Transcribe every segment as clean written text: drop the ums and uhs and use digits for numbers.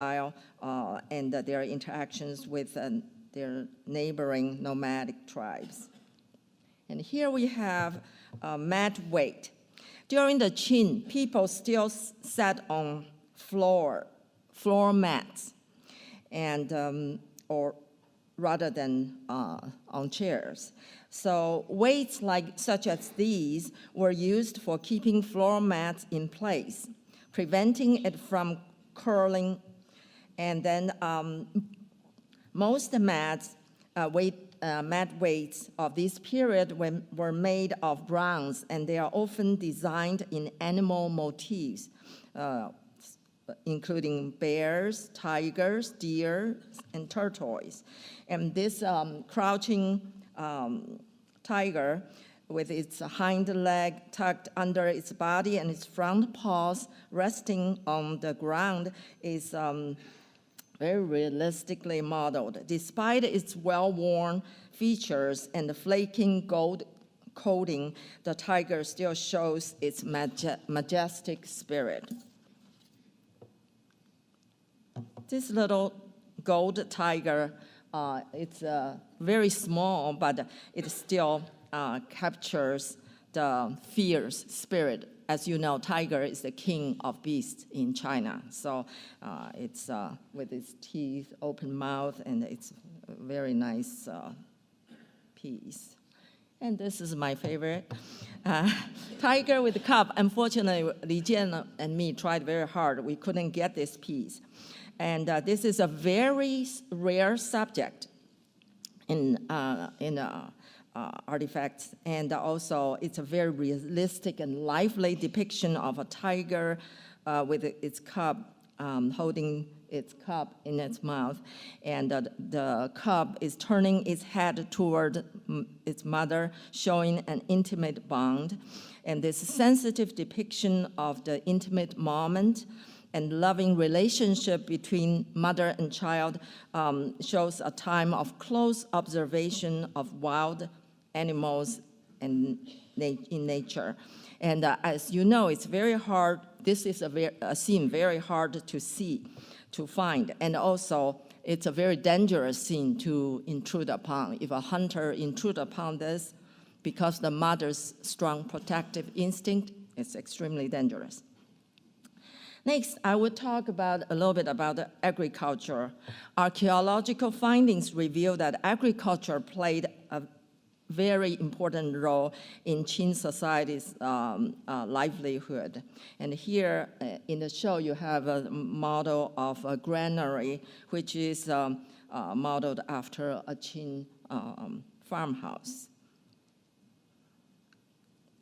and their interactions with their neighboring nomadic tribes. And here we have mat weight. During the Qin, people still sat on floor mats, and or rather than on chairs. So weights such as these were used for keeping floor mats in place, preventing it from curling. And then most mat weights of this period were made of bronze, and they are often designed in animal motifs, including bears, tigers, deer, and tortoise. And this crouching tiger with its hind leg tucked under its body and its front paws resting on the ground is very realistically modeled. Despite its well-worn features and the flaking gold coating, the tiger still shows its majestic spirit. This little gold tiger, it's very small, but it still captures the fierce spirit. As you know, tiger is the king of beasts in China. So it's with its teeth, open mouth, and it's a very nice piece. And this is my favorite. Tiger with the cub. Unfortunately, Li Jian and me tried very hard. We couldn't get this piece. And this is a very rare subject in artifacts, and also it's a very realistic and lively depiction of a tiger with its cub holding its cub in its mouth, and the cub is turning its head toward its mother, showing an intimate bond. And this sensitive depiction of the intimate moment and loving relationship between mother and child shows a time of close observation of wild animals in nature. And as you know, it's very hard, this is a scene very hard to see, to find. And also, it's a very dangerous scene to intrude upon. If a hunter intrudes upon this, because the mother's strong protective instinct, it's extremely dangerous. Next, I will talk a little bit about agriculture. Archaeological findings reveal that agriculture played a very important role in Qin society's livelihood. And here in the show, you have a model of a granary, which is modeled after a Qin farmhouse.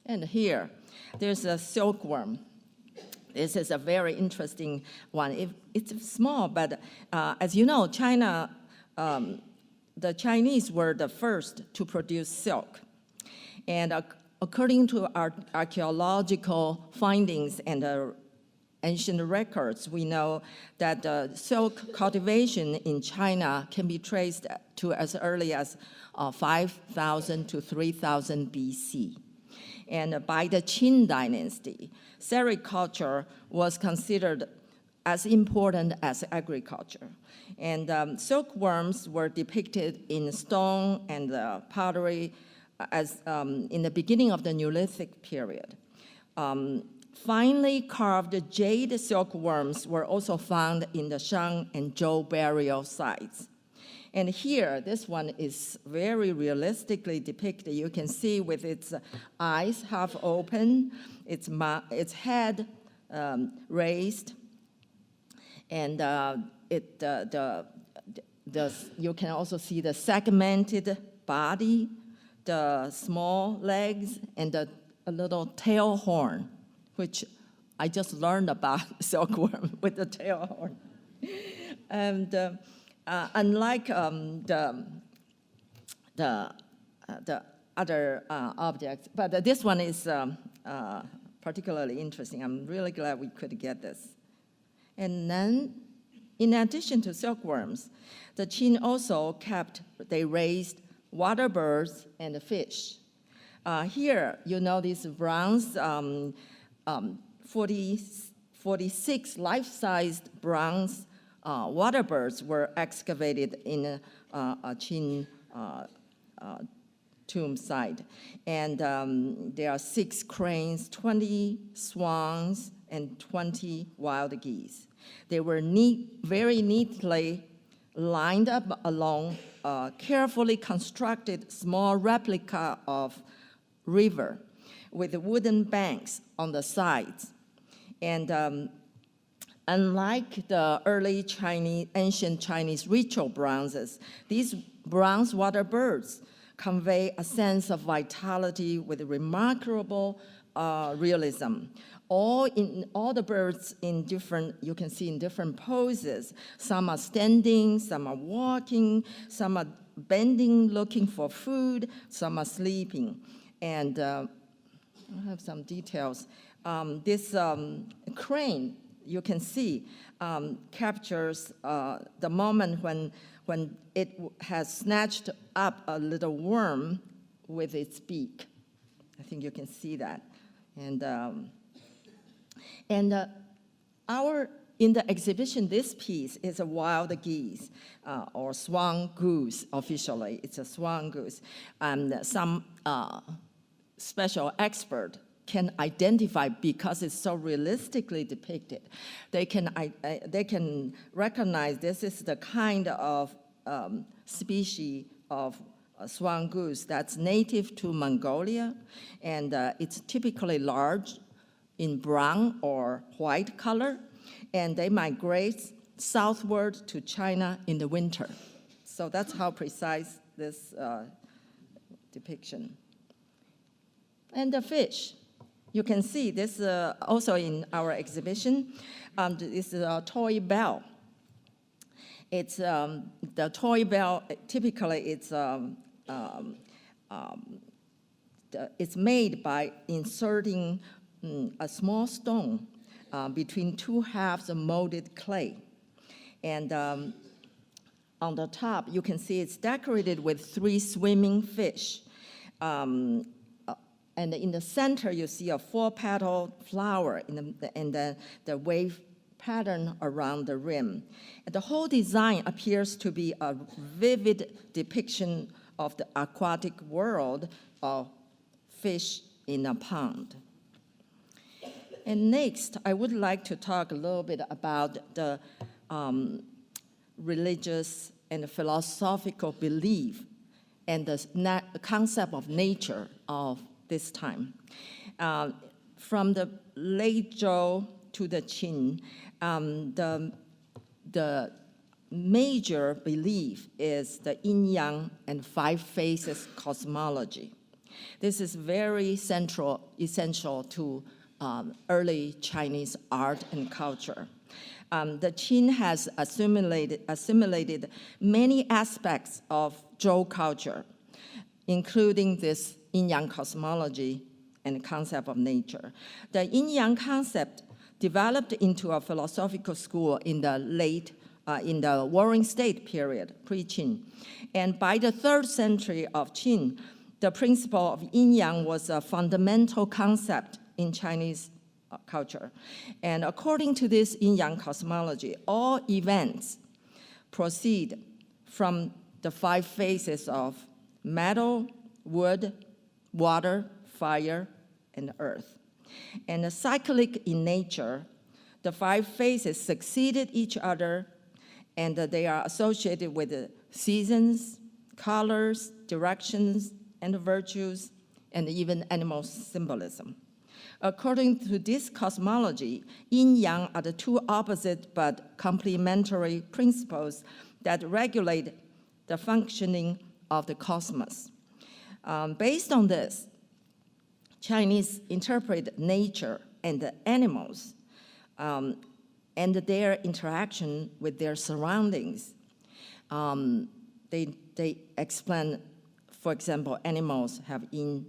And here, there's a silkworm. This is a very interesting one. It's small, but as you know, China, the Chinese were the first to produce silk. And according to our archaeological findings and ancient records, we know that the silk cultivation in China can be traced to as early as 5,000 to 3,000 BC. And by the Qin dynasty, sericulture was considered as important as agriculture. And silkworms were depicted in stone and pottery as in the beginning of the Neolithic period. Finely carved jade silkworms were also found in the Shang and Zhou burial sites. And here, this one is very realistically depicted. You can see with its eyes half open, its head raised, and you can also see the segmented body, the small legs, and a little tail horn, which I just learned about silkworm with the tail horn. And unlike the other objects, but this one is particularly interesting. I'm really glad we could get this. And then, in addition to silkworms, the Qin also they raised water birds and fish. Here, you know these bronze 46 life-sized bronze water birds were excavated in a Qin tomb site. And there are 6 cranes, 20 swans, and 20 wild geese. They were very neatly lined up along a carefully constructed small replica of river with wooden banks on the sides. And unlike the early ancient Chinese ritual bronzes, these bronze water birds convey a sense of vitality with remarkable realism. All the birds you can see in different poses. Some are standing, some are walking, some are bending, looking for food, some are sleeping. And I have some details. This crane, you can see, captures the moment when it has snatched up a little worm with its beak. I think you can see that. In the exhibition, this piece is a wild geese, or swan goose, officially. It's a swan goose. And some special expert can identify, because it's so realistically depicted, they can recognize this is the kind of species of swan goose that's native to Mongolia, and it's typically large in brown or white color, and they migrate southward to China in the winter. So that's how precise this depiction. And the fish. You can see this also in our exhibition. This is a toy bell. It's the toy bell. Typically, it's made by inserting a small stone between 2 halves of molded clay, and on the top you can see it's decorated with 3 swimming fish. And in the center, you see a 4-petal flower and the wave pattern around the rim. And the whole design appears to be a vivid depiction of the aquatic world of fish in a pond. And next, I would like to talk a little bit about the religious and philosophical belief and the concept of nature of this time. From the late Zhou to the Qin, the major belief is the yin-yang and 5 phases cosmology. This is very essential to early Chinese art and culture. The Qin has assimilated many aspects of Zhou culture, including this yin-yang cosmology and concept of nature. The yin-yang concept developed into a philosophical school in the Warring State period, pre-Qin. And by the 3rd century of Qin, the principle of yin-yang was a fundamental concept in Chinese culture. And according to this yin-yang cosmology, all events proceed from the 5 phases of metal, wood, water, fire, and earth. And cyclic in nature, the 5 phases succeeded each other, and they are associated with the seasons, colors, directions, and virtues, and even animal symbolism. According to this cosmology, yin-yang are the 2 opposite but complementary principles that regulate the functioning of the cosmos. Based on this, Chinese interpret nature and the animals and their interaction with their surroundings. They explain, for example, animals have yin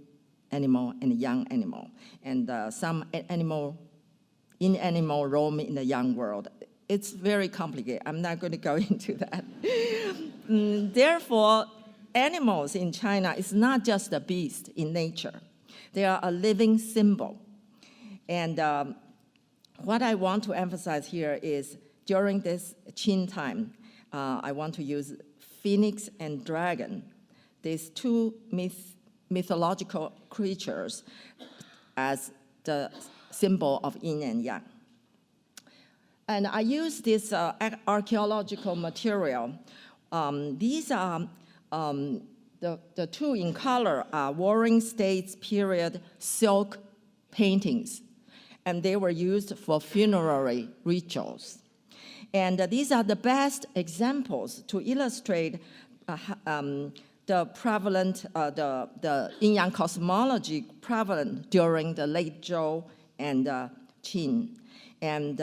animal and yang animal, and some yin animal roam in the yang world. It's very complicated. I'm not going to go into that. Therefore, animals in China is not just a beast in nature. They are a living symbol. And what I want to emphasize here is during this Qin time, I want to use phoenix and dragon, these two mythological creatures, as the symbol of yin and yang. And I use this archaeological material. These are the two in color are Warring States period silk paintings, and they were used for funerary rituals. And these are the best examples to illustrate the prevalent, the yin-yang cosmology prevalent during the late Zhou and Qin. And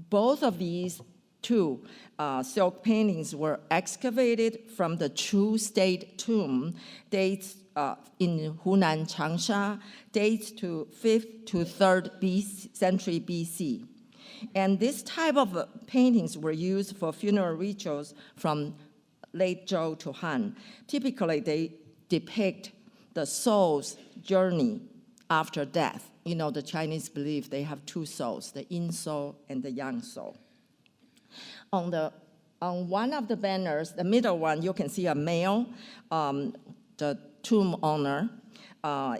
both of these two silk paintings were excavated from the Chu State tomb, dates in Hunan Changsha, dates to 5th to 3rd century BC. And this type of paintings were used for funeral rituals from late Zhou to Han. Typically, they depict the soul's journey after death. You know, the Chinese believe they have two souls, the yin soul and the yang soul. On one of the banners, the middle one, you can see a male, the tomb owner,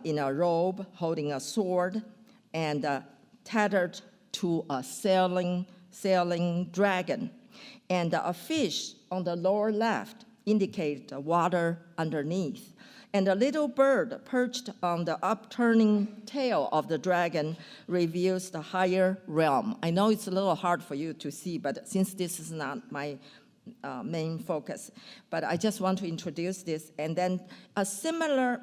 in a robe, holding a sword, and tethered to a sailing dragon. And a fish on the lower left indicates the water underneath. And a little bird perched on the upturning tail of the dragon reveals the higher realm. I know it's a little hard for you to see, but since this is not my main focus, but I just want to introduce this. And then a similar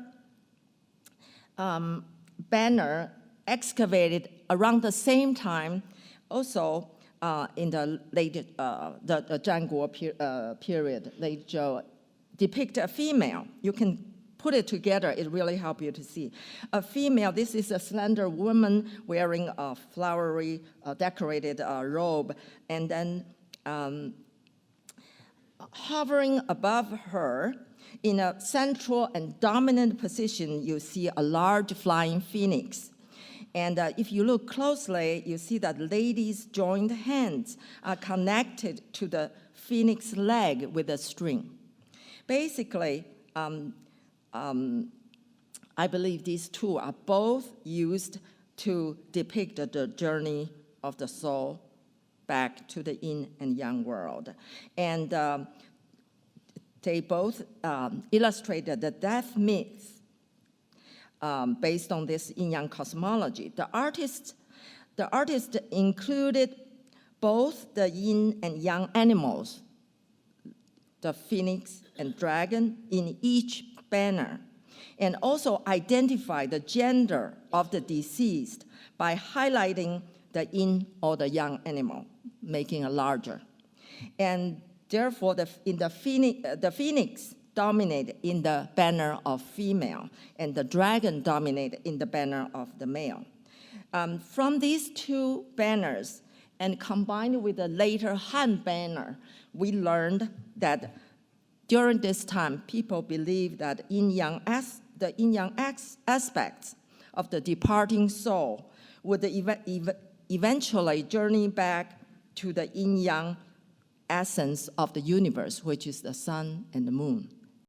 banner excavated around the same time, also in the late the Zhanguo period, late Zhou, depict a female. You can put it together, it really helps you to see. A female, this is a slender woman wearing a flowery, decorated robe, and then hovering above her, in a central and dominant position, you see a large flying phoenix. And if you look closely, you see that ladies' joined hands are connected to the phoenix leg with a string. Basically, I believe these two are both used to depict the journey of the soul back to the yin and yang world. And they both illustrated the death myth based on this yin-yang cosmology. The artist included both the yin and yang animals, the phoenix and dragon, in each banner, and also identify the gender of the deceased by highlighting the yin or the yang animal, making it larger. And therefore, the phoenix dominated in the banner of female, and the dragon dominated in the banner of the male. From these two banners, and combined with the later Han banner, we learned that during this time, people believed that the yin-yang aspects of the departing soul would eventually journey back to the yin-yang essence of the universe, which is the sun and the moon.